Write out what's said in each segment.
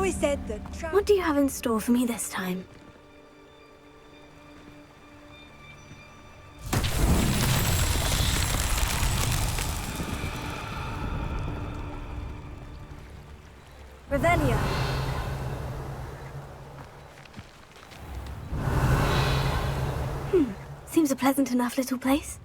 always said that... What do you have in store for me this time? Revelia. Seems a pleasant enough little place.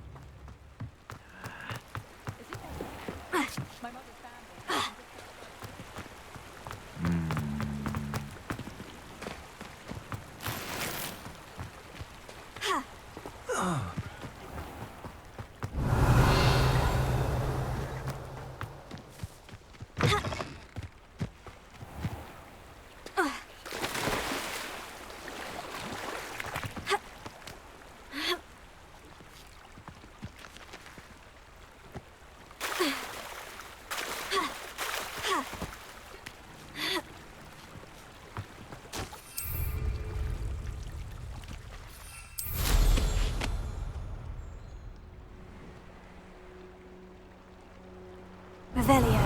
Revelio.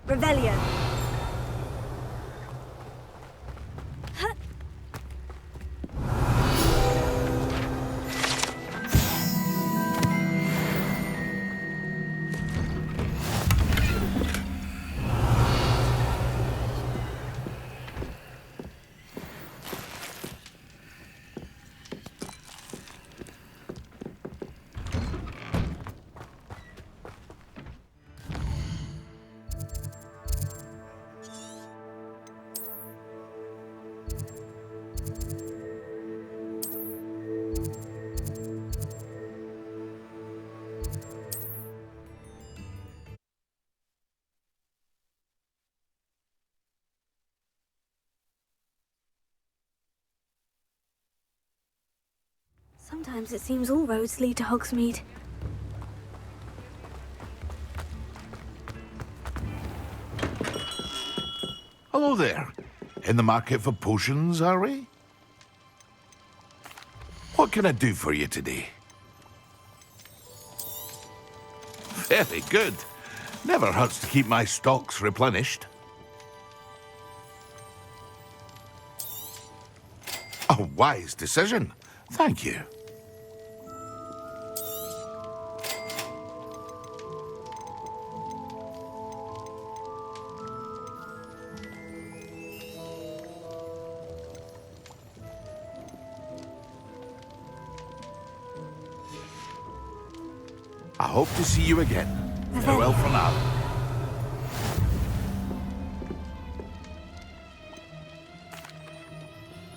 Revelio. Sometimes it seems all roads lead to Hogsmeade. Hello there. In the market for potions, are we? What can I do for you today? Very good. Never hurts to keep my stocks replenished. A wise decision. Thank you. I hope to see you again. Farewell for now.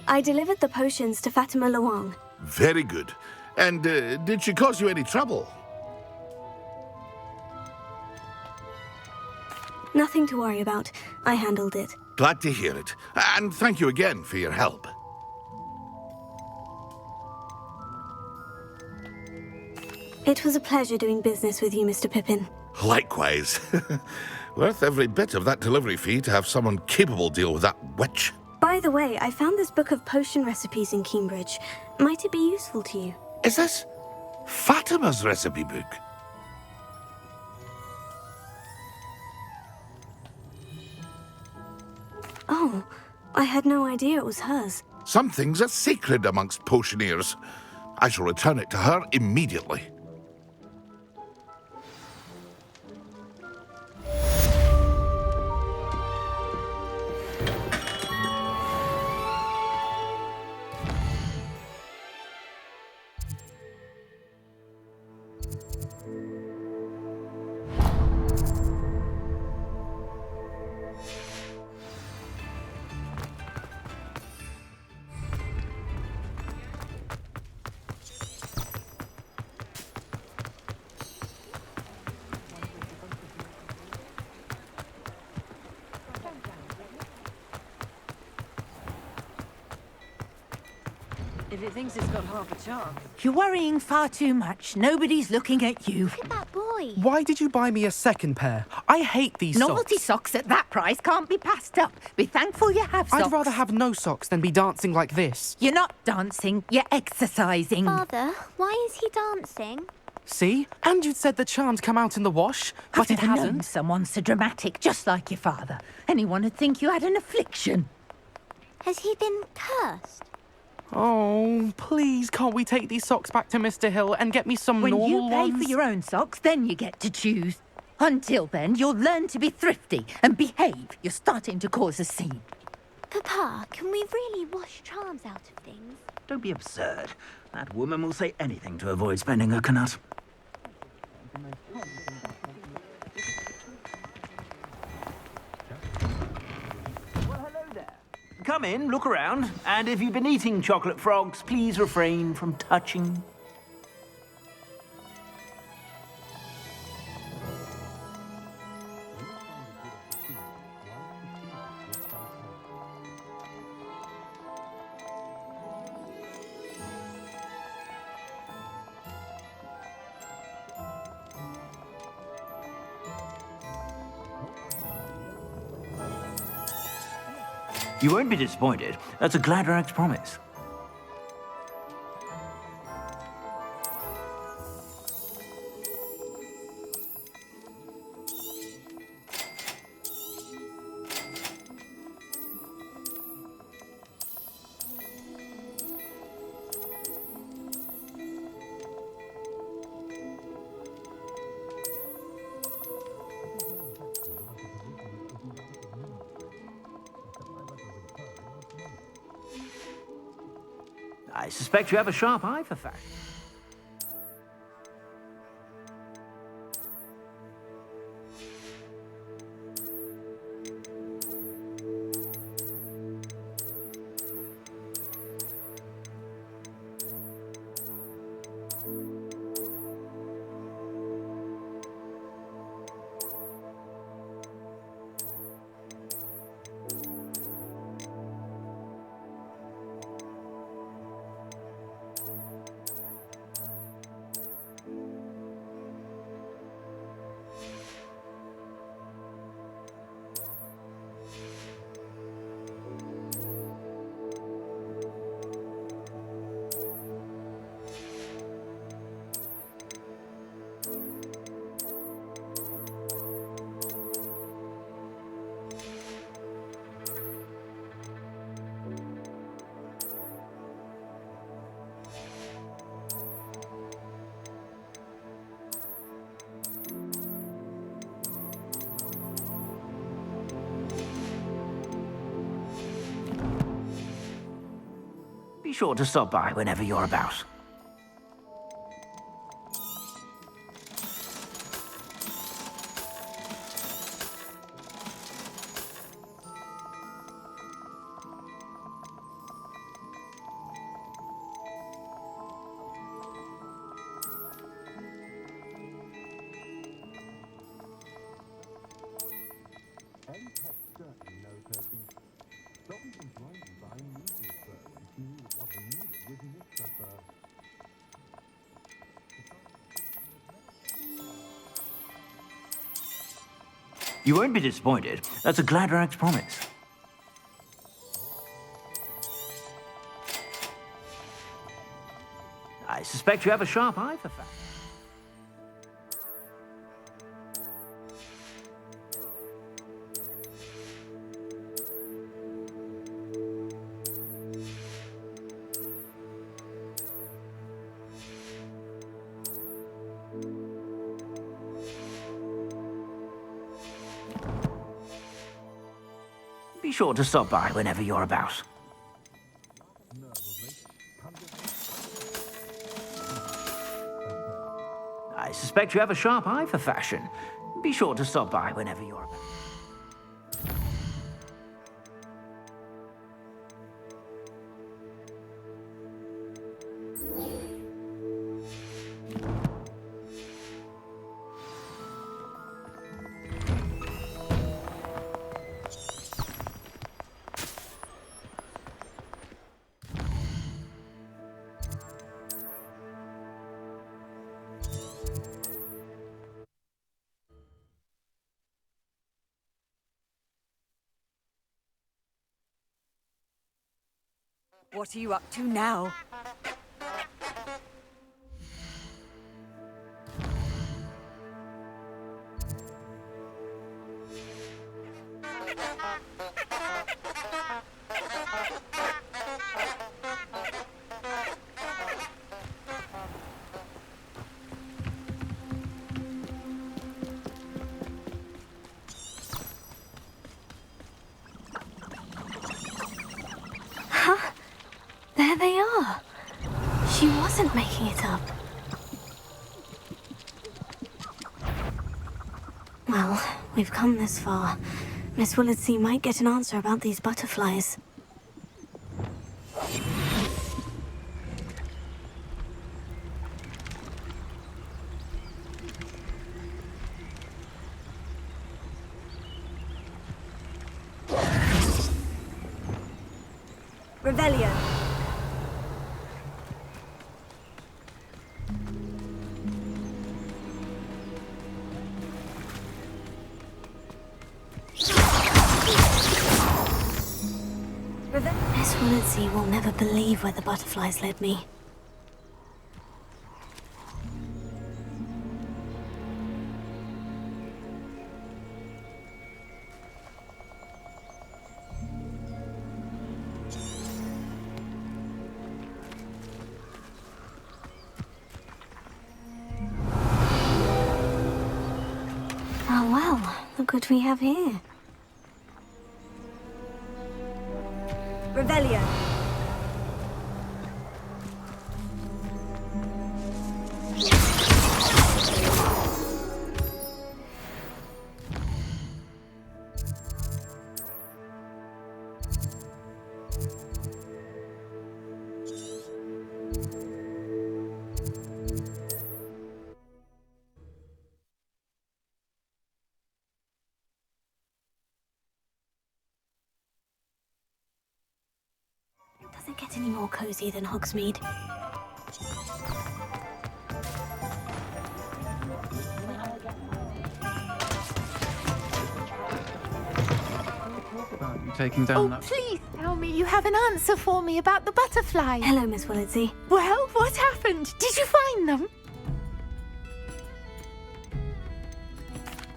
I delivered the potions to Fatima Luang. Very good. And did she cause you any trouble? Nothing to worry about. I handled it. Glad to hear it. And thank you again for your help. It was a pleasure doing business with you, Mr. Pippin. Likewise. Worth every bit of that delivery fee to have someone capable deal with that witch. By the way, I found this book of potion recipes in Cambridge. Might it be useful to you? Is this Fatima's recipe book? Oh, I had no idea it was hers. Some things are sacred amongst potioneers. I shall return it to her immediately. if it thinks it's got half a chance. You're worrying far too much. Nobody's looking at you. Look at that boy. Why did you buy me a second pair? I hate these Novelty socks. socks at that price can't be passed up. Be thankful you have socks. I'd rather have no socks than be dancing like this. You're not dancing, you're exercising. Father, why is he dancing? See? And you'd said the charm'd come out in the wash, but it I've never known hasn't. someone so dramatic, just like your father. Anyone would think you had an affliction. Has he been cursed? Oh, please, can't we take these socks back to Mr. Hill and get me some When normal you pay ones? for your own socks, then you get to choose. Until then, you'll learn to be thrifty and behave. You're starting to cause a scene. Papa, can we really wash charms out of things? Don't be absurd. That woman will say anything to avoid spending her knut. Well, hello there. Come in, look around, and if you've been eating chocolate frogs, please refrain from touching. You won't be disappointed. That's a Gladrax promise. I suspect you have a sharp eye for fashion. Be sure to stop by whenever you're about. You won't be disappointed. That's a Gladrax promise. I suspect you have a sharp eye for fashion. Be sure to stop by whenever you're about. I suspect you have a sharp eye for fashion. Be sure to stop by whenever you're about. What are you up to now? There they are. She wasn't making it up. Well, we've come this far. Miss Willardsea might get an answer about these butterflies. Revelio. Miss Willardsea will never believe where the butterflies led me. Oh well, look what we have here. Revelio. Does it get any more cozy than Hogsmeade? About you taking down Oh, that... please tell me you have an answer for me about the butterflies. Hello, Miss Willardsea. Well, what happened? Did you find them?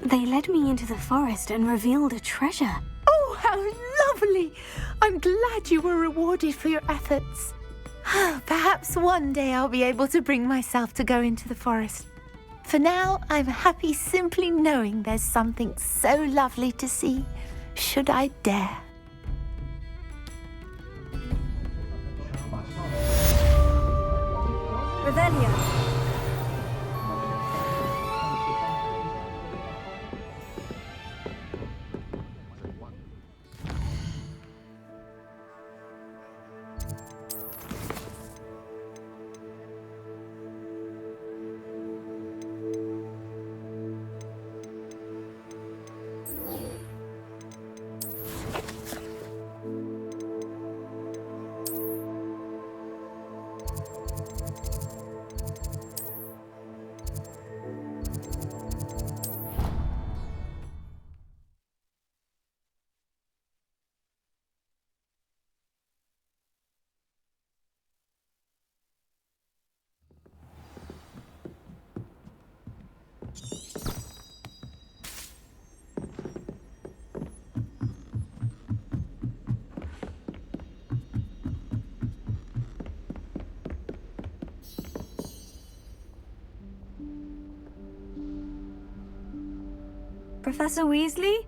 They led me into the forest and revealed a treasure. Oh, how lovely! I'm glad you were rewarded for your efforts. Perhaps one day I'll be able to bring myself to go into the forest. For now, I'm happy simply knowing there's something so lovely to see, should I dare. Revelio. Professor Weasley?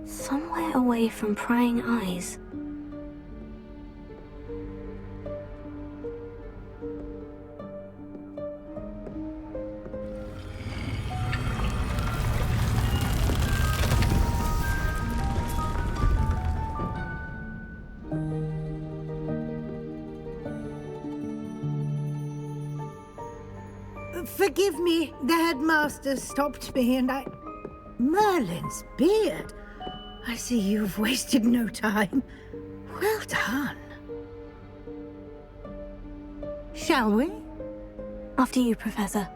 Somewhere away from prying eyes. Forgive me, the headmaster stopped me and I... Merlin's beard. I see you've wasted no time. Well done. Shall we? After you, Professor.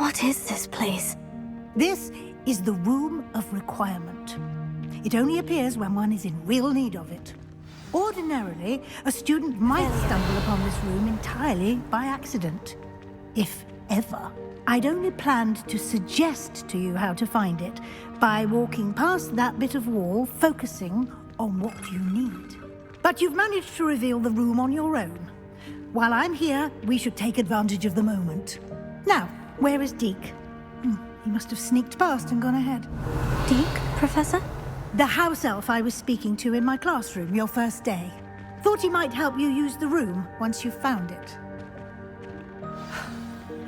What is this place? This is the Room of Requirement. It only appears when one is in real need of it. Ordinarily, a student might stumble upon this room entirely by accident. If ever. I'd only planned to suggest to you how to find it by walking past that bit of wall, focusing on what you need. But you've managed to reveal the room on your own. While I'm here, we should take advantage of the moment. Now, where is Deke? He must have sneaked past and gone ahead. Deke, Professor? The house elf I was speaking to in my classroom your first day. Thought he might help you use the room once you've found it.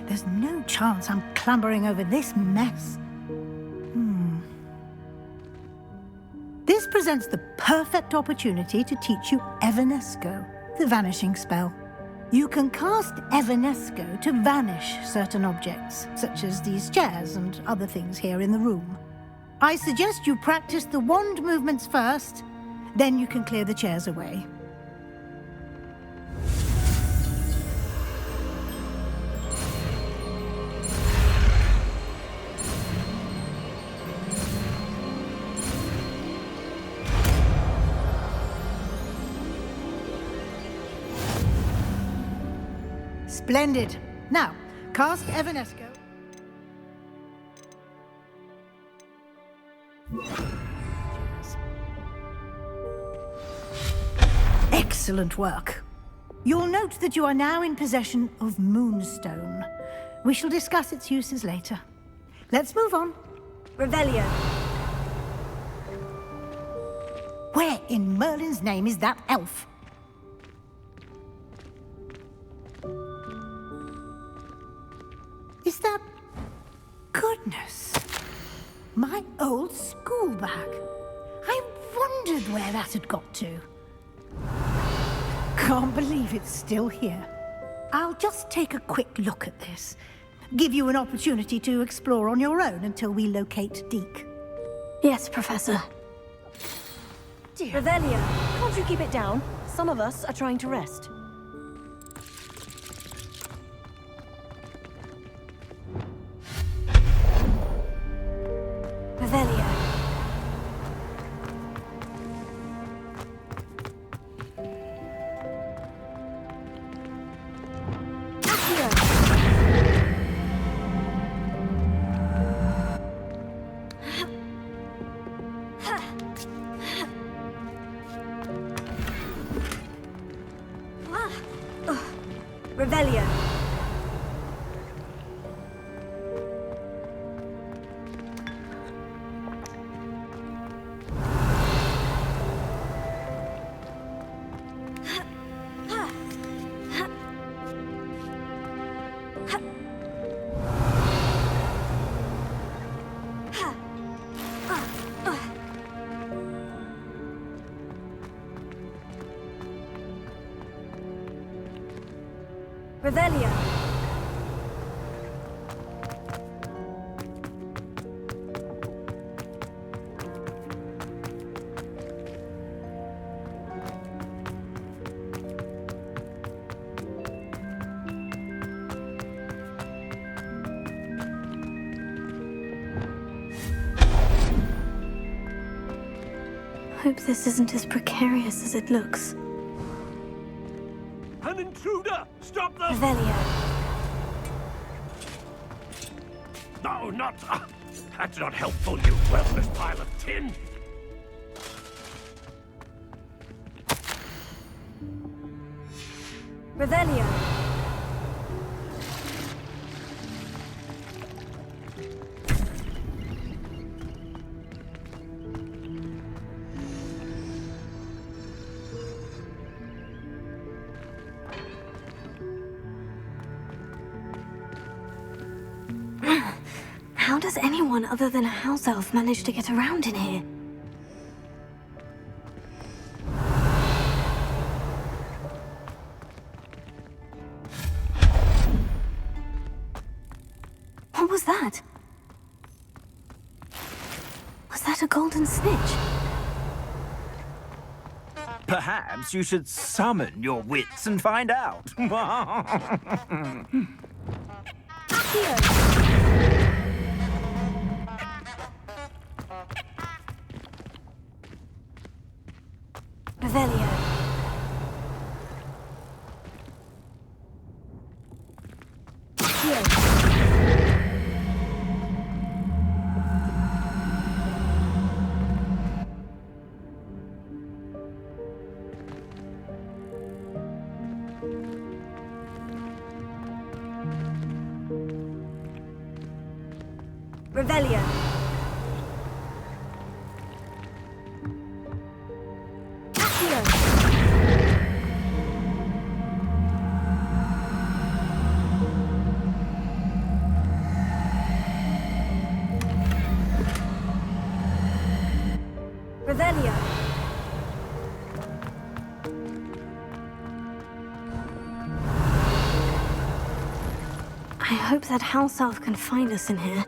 There's no chance I'm clambering over this mess. This presents the perfect opportunity to teach you Evanesco, the vanishing spell. You can cast Evanesco to vanish certain objects, such as these chairs and other things here in the room. I suggest you practice the wand movements first, then you can clear the chairs away. Splendid. Now, cast Evanesco. Excellent work. You'll note that you are now in possession of Moonstone. We shall discuss its uses later. Let's move on. Revelio. Where in Merlin's name is that elf? Is that... Goodness. My old school bag. I wondered where that had got to. Can't believe it's still here. I'll just take a quick look at this. Give you an opportunity to explore on your own until we locate Deke. Yes, Professor. Revelio. Can't you keep it down? Some of us are trying to rest. Revelio. Revelio. Revelio. Hope this isn't as precarious as it looks. An intruder! Stop them! Revelio. No, not... that's not helpful, you worthless pile of tin! Revelio. How does anyone other than a house elf manage to get around in here? What was that? Was that a golden snitch? Perhaps you should summon your wits and find out. Revelio. Revelio. Revelio. I hope that house elf can find us in here.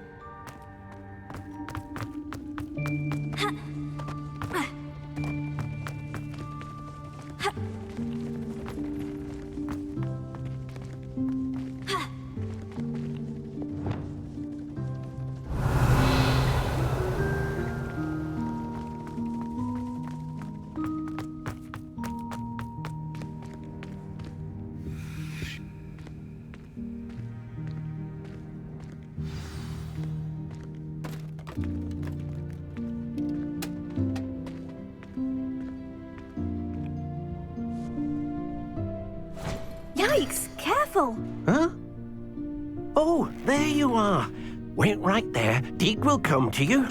Yikes! Careful! Huh? Oh, there you are. Wait right there. Deke will come to you.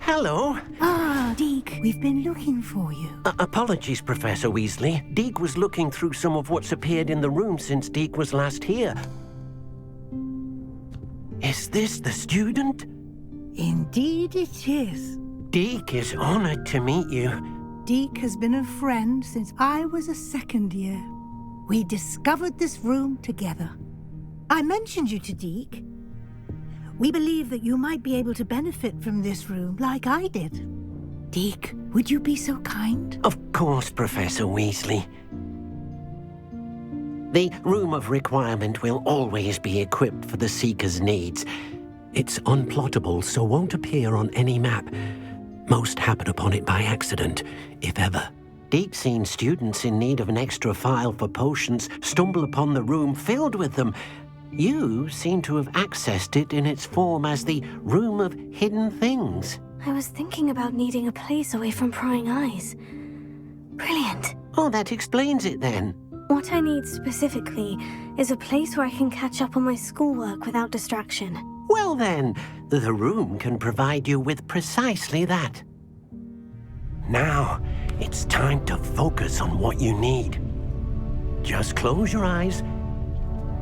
Hello. Ah, Deke, we've been looking for you. Apologies, Professor Weasley. Deke was looking through some of what's appeared in the room since Deke was last here. Is this the student? Indeed it is. Deke is honored to meet you. Deke has been a friend since I was a second year. We discovered this room together. I mentioned you to Deke. We believe that you might be able to benefit from this room like I did. Deke, would you be so kind? Of course, Professor Weasley. The Room of Requirement will always be equipped for the Seeker's needs. It's unplottable, so won't appear on any map. Most happen upon it by accident, if ever. Deke's seen students in need of an extra file for potions stumble upon the room filled with them. You seem to have accessed it in its form as the Room of Hidden Things. I was thinking about needing a place away from prying eyes. Brilliant. Oh, that explains it then. What I need specifically is a place where I can catch up on my schoolwork without distraction. Well then, the room can provide you with precisely that. Now, it's time to focus on what you need. Just close your eyes.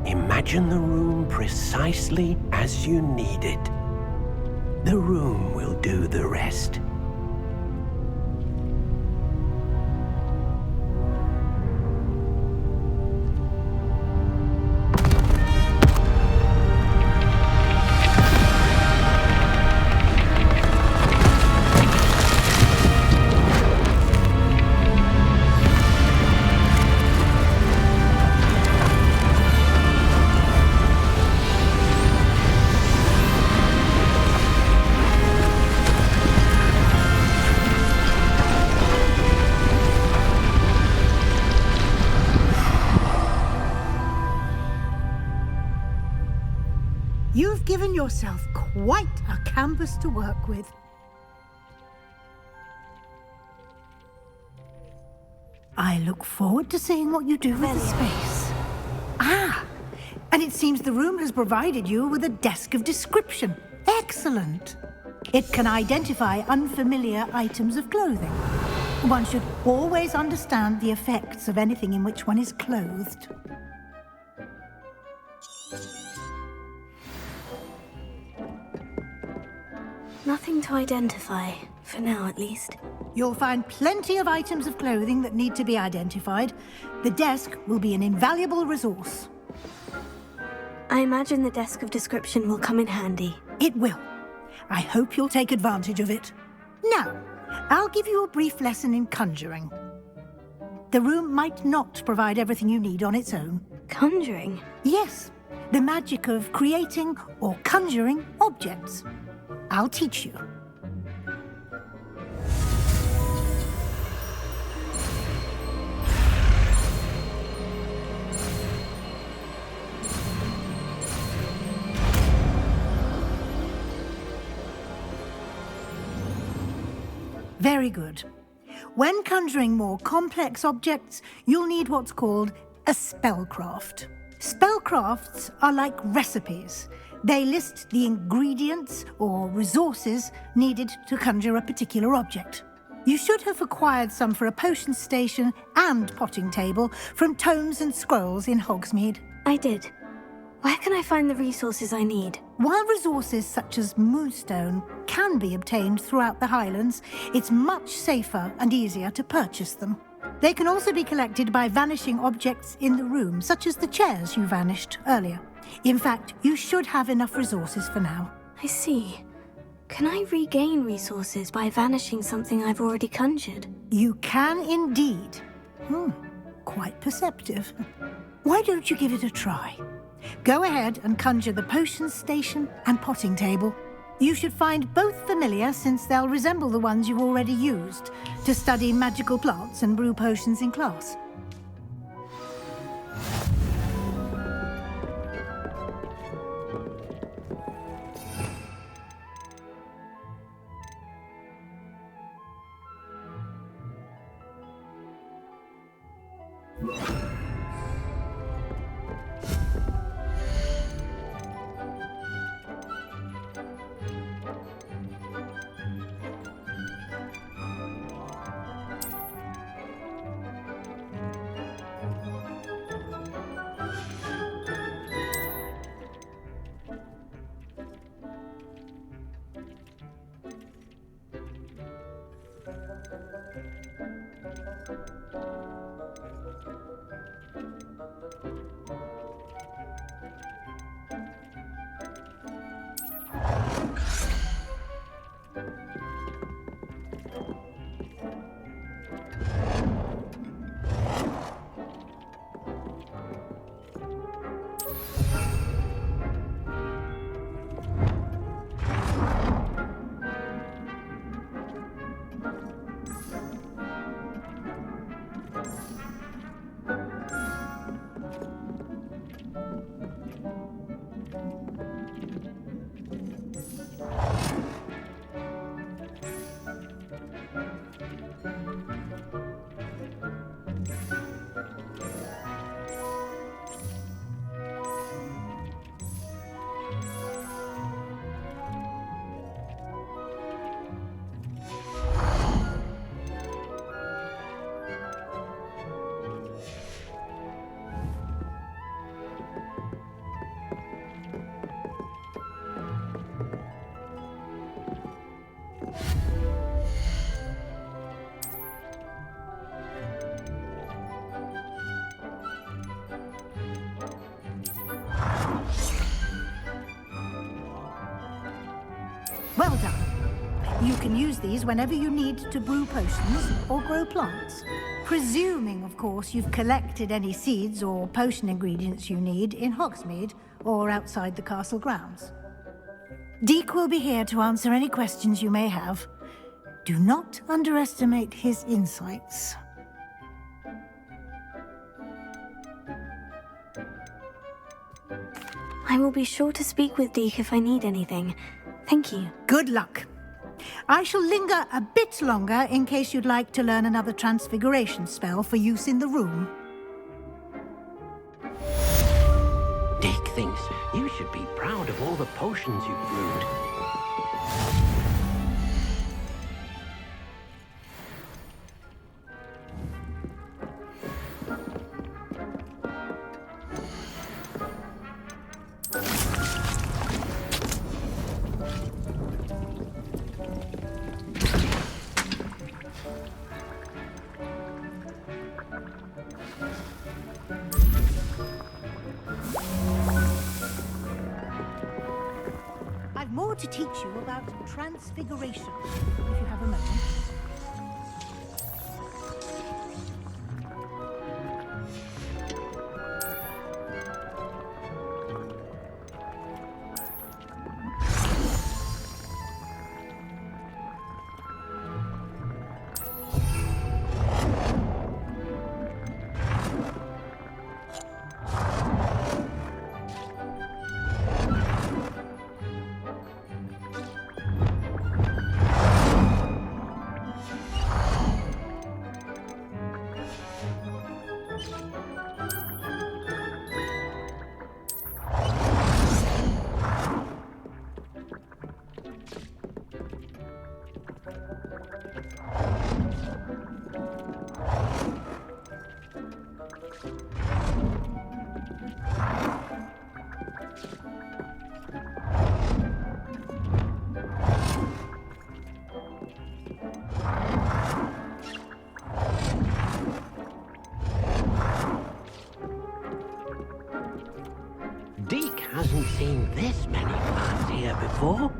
Imagine the room precisely as you need it. The room will do the rest. You've given yourself quite a canvas to work with. I look forward to seeing what you do with the space. Ah, and it seems the room has provided you with a desk of description. Excellent. It can identify unfamiliar items of clothing. One should always understand the effects of anything in which one is clothed. Nothing to identify, for now at least. You'll find plenty of items of clothing that need to be identified. The desk will be an invaluable resource. I imagine the desk of description will come in handy. It will. I hope you'll take advantage of it. Now, I'll give you a brief lesson in conjuring. The room might not provide everything you need on its own. Conjuring? Yes, the magic of creating or conjuring objects. I'll teach you. Very good. When conjuring more complex objects, you'll need what's called a spellcraft. Spellcrafts are like recipes. They list the ingredients or resources needed to conjure a particular object. You should have acquired some for a potion station and potting table from tomes and scrolls in Hogsmeade. I did. Where can I find the resources I need? While resources such as moonstone can be obtained throughout the Highlands, it's much safer and easier to purchase them. They can also be collected by vanishing objects in the room, such as the chairs you vanished earlier. In fact, you should have enough resources for now. I see. Can I regain resources by vanishing something I've already conjured? You can indeed. Quite perceptive. Why don't you give it a try? Go ahead and conjure the potion station and potting table. You should find both familiar, since they'll resemble the ones you've already used to study magical plants and brew potions in class. Well done. You can use these whenever you need to brew potions or grow plants. Presuming, of course, you've collected any seeds or potion ingredients you need in Hogsmeade or outside the castle grounds. Deek will be here to answer any questions you may have. Do not underestimate his insights. I will be sure to speak with Deek if I need anything. Thank you. Good luck. I shall linger a bit longer in case you'd like to learn another transfiguration spell for use in the room. Dick thinks you should be proud of all the potions you've brewed. I've more to teach you about transfiguration, if you have a moment. before?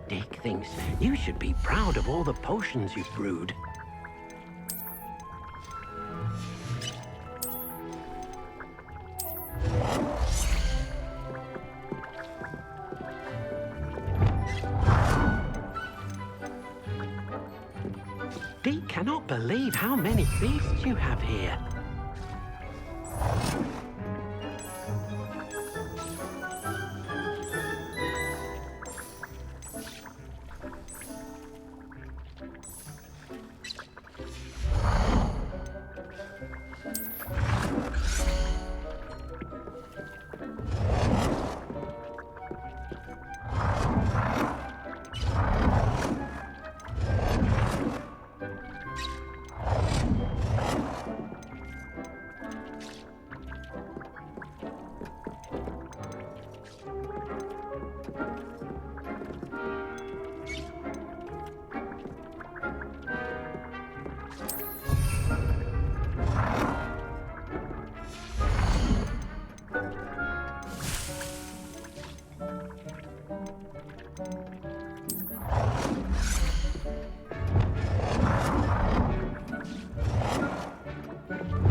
Dick thinks you should be proud of all the potions you've brewed. Dick cannot believe how many beasts you have here.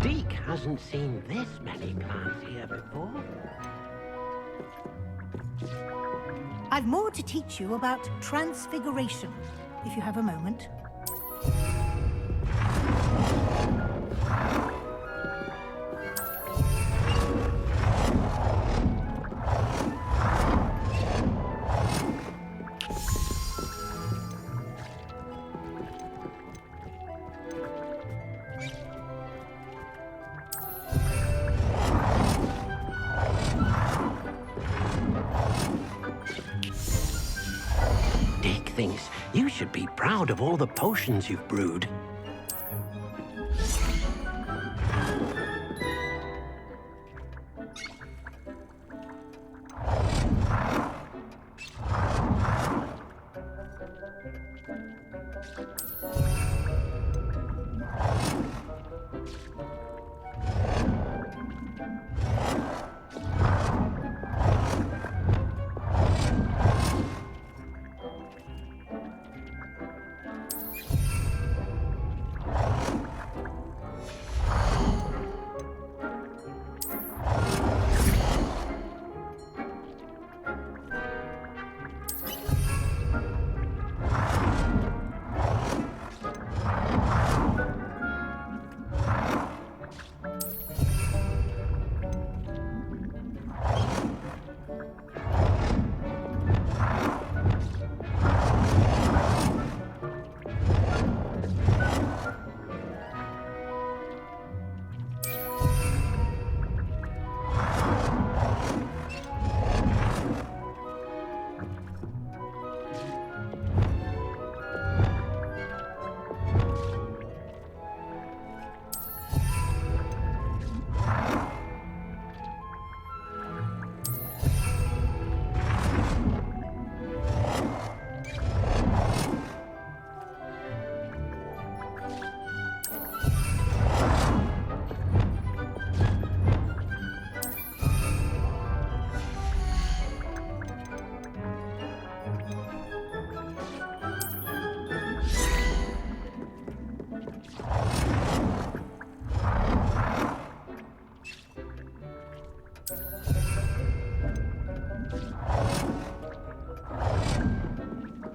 Deke hasn't seen this many plants here before. I've more to teach you about transfiguration, if you have a moment. Dick thinks you should be proud of all the potions you've brewed.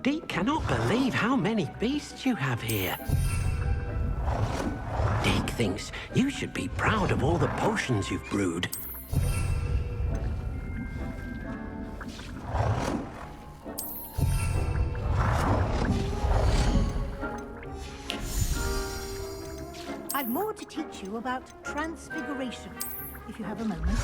Deke cannot believe how many beasts you have here. Deke thinks you should be proud of all the potions you've brewed. I've I've more to teach you about transfiguration, if you have a moment.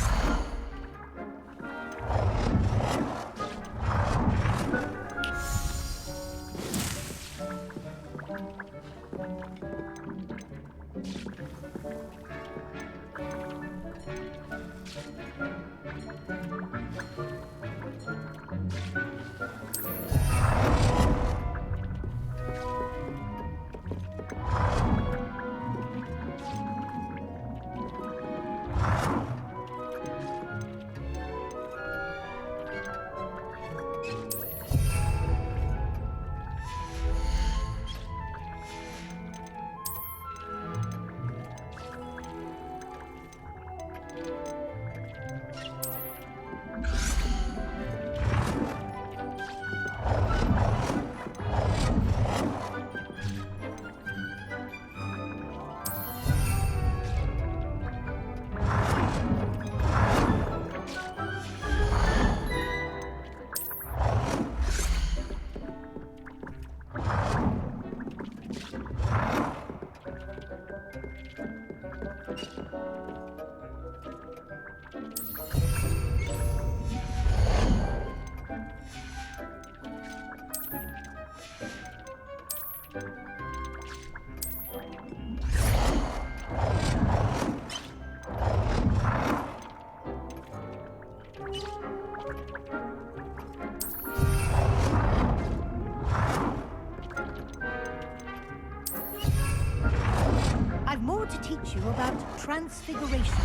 I've more to teach you about transfiguration,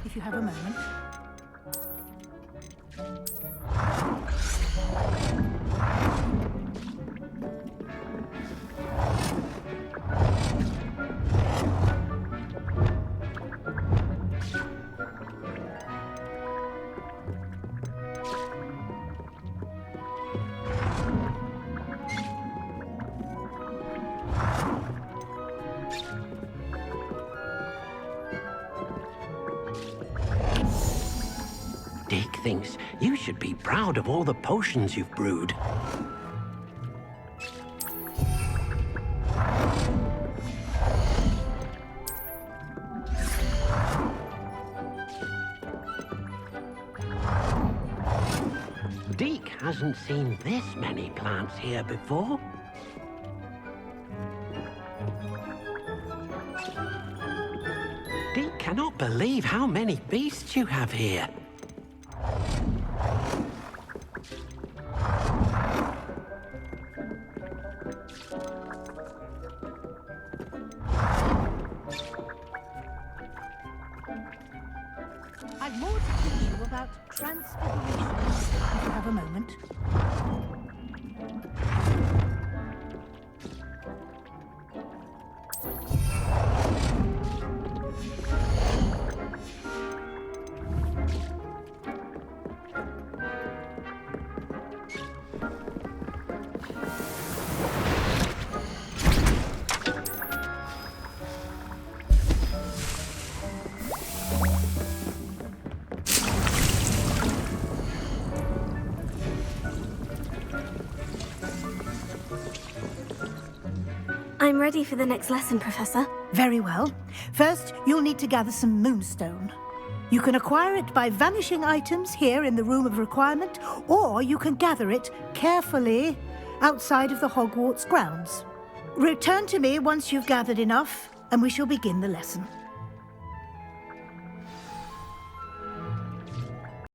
if you have a moment. Dick thinks you should be proud of all the potions you've brewed. Deke hasn't seen this many plants here before. Deke cannot believe how many beasts you have here. I've more to teach you about transfiguration, if you have a moment. I'm ready for the next lesson, Professor. Very well. First, you'll need to gather some moonstone. You can acquire it by vanishing items here in the Room of Requirement, or you can gather it carefully outside of the Hogwarts grounds. Return to me once you've gathered enough, and we shall begin the lesson.